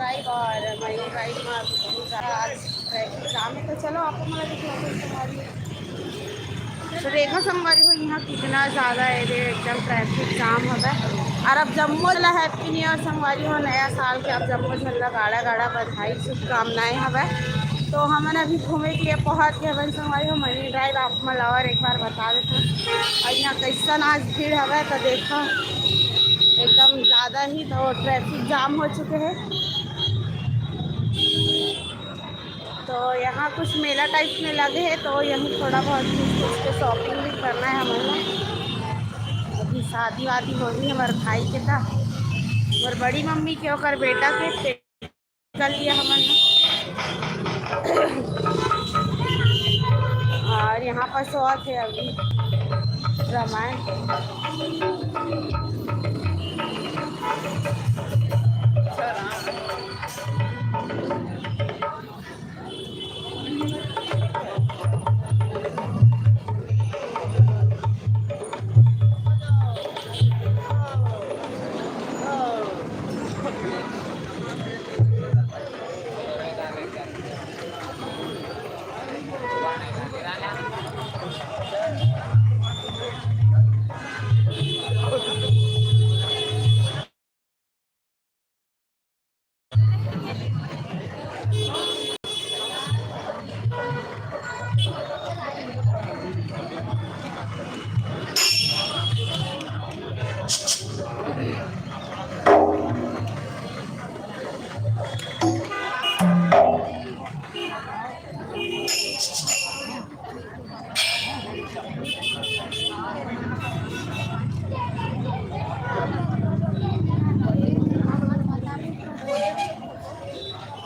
Drive और marine drive में बहुत ज़्यादा आज ट्रैफिक जाम है। तो चलो आपको मैं दिखाऊँ तो देखो संगवारी हो यहाँ कितना ज़्यादा एरिया एकदम ट्रैफिक जाम होता है। और अब जम्मू झला हैप्पी न्यू ईयर संगवारी हो नया साल के अब जम्मू झल्ला गाड़ा गाड़ा बधाई शुभकामनाएं हमें। तो हमने अभी घूमे के लिए पहुँच गए हवन संगवारी हो मरीन ड्राइव आप मला और एक बार बता देते हैं। और यहाँ कैसन आज भीड़ हवा तो देखो एकदम ज़्यादा ही तो ट्रैफिक जाम हो चुके हैं। तो यहाँ कुछ मेला टाइप में लगे हैं तो यहीं थोड़ा बहुत कुछ के शॉपिंग भी करना है हमें। अभी शादी वादी हो रही है हमारे भाई के था और बड़ी मम्मी के और बेटा के कर लिया हमने। और यहाँ पर शौक है अभी रामायण।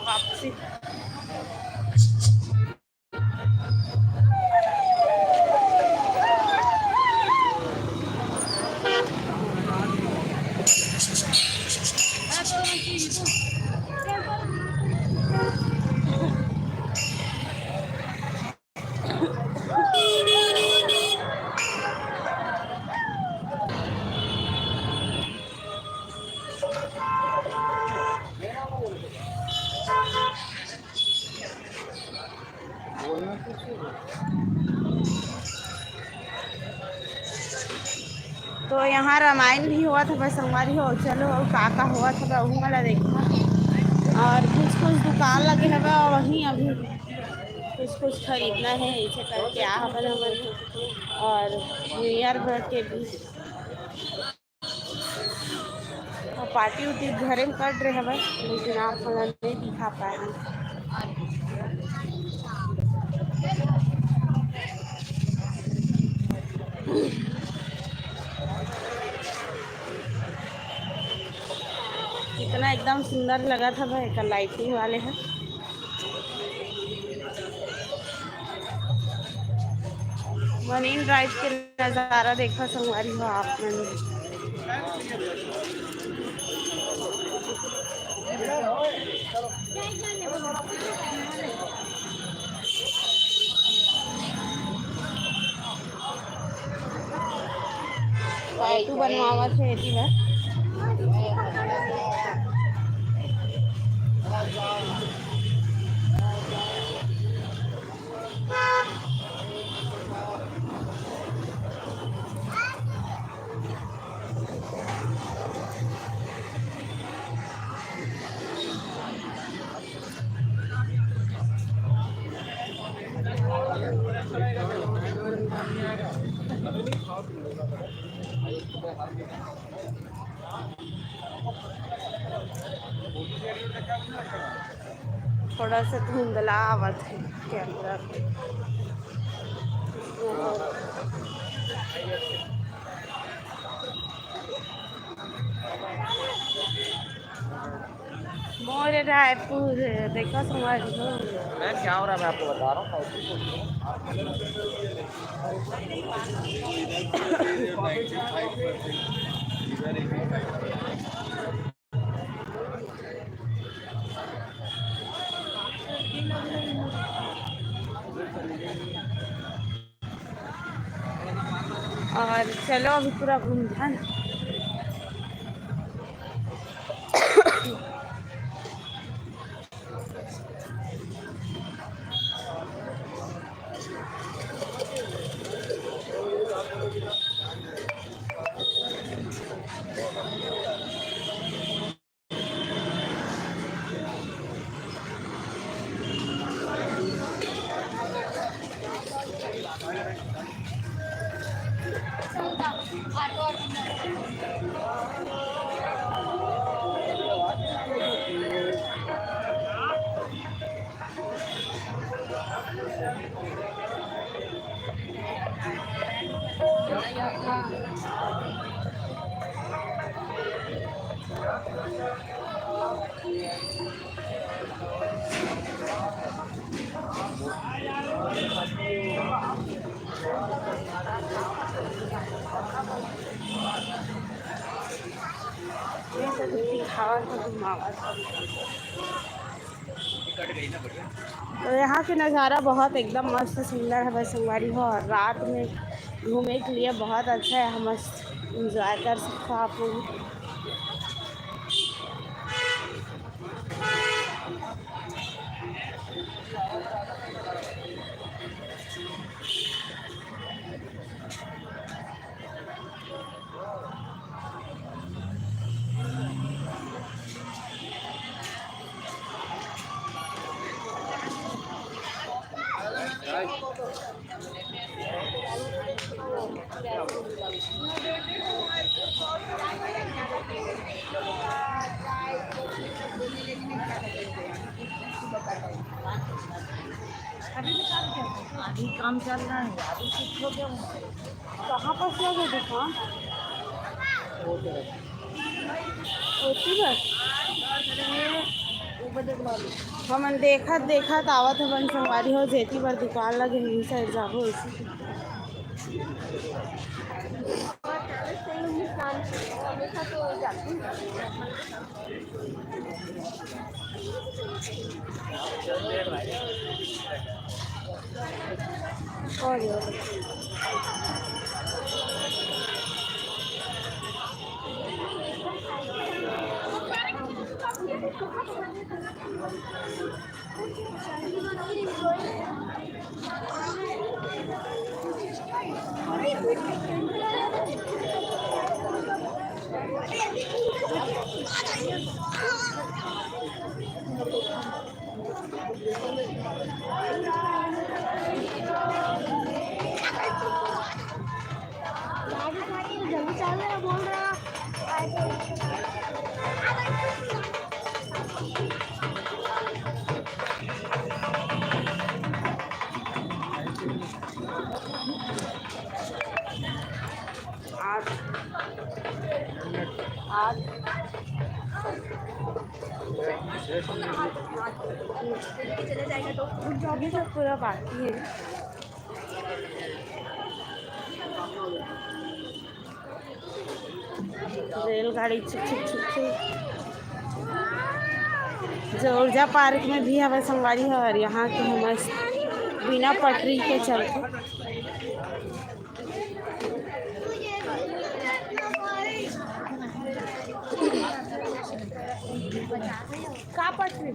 वापसी तो यहाँ रामायण भी हुआ था बस हमारी हो चलो काका हुआ था वही वाला देखा। और कुछ कुछ दुकान लगे हुए और वहीं अभी कुछ कुछ खरीदना है ऐसे करके आ हवन हवन। और न्यू ईयर के भी पार्टी उटी घरे में कर रहे हमें लेकिन आप नहीं दिखा पाए हैं। कितना एकदम सुंदर लगा था भाई का लाइटिंग वाले हैं। मरीन ड्राइव के नज़ारा देखा संगवारी हो आपने। टैटू बनवावा थे एती है। थोड़ा सा धुंधला आवत है कैमरा पे। मोर रायपुर देखा समाज मैं क्या हो रहा है मैं आपको बता रहा हूँ। और चलो अभी पूरा घूम ये सब दिखावा था घुमावा था। तो यहाँ के नज़ारा बहुत एकदम मस्त सुंदर है संगवारी हो, और रात में घूमने के लिए बहुत अच्छा है, मस्त इंजॉय कर सकते हो आप लोग। अभी काम चल रहा है, अभी कुछ हो गया। कहाँ पर लगे दुकान होती बस हमन देखत देखत आवत हवन संगवारी हो, जेती पर दुकान लगे यहीं साइड जाबो इसी और जल्दी चल रहा बोल रहा आज चले जाएगा तो अभी तक पूरा बाकी है। रेलगाड़ी छिक छिक छिक छिक जौरजा पार्क में भी हवा संगवारी है, और यहाँ के मस्त बिना पटरी के चलते का पटरी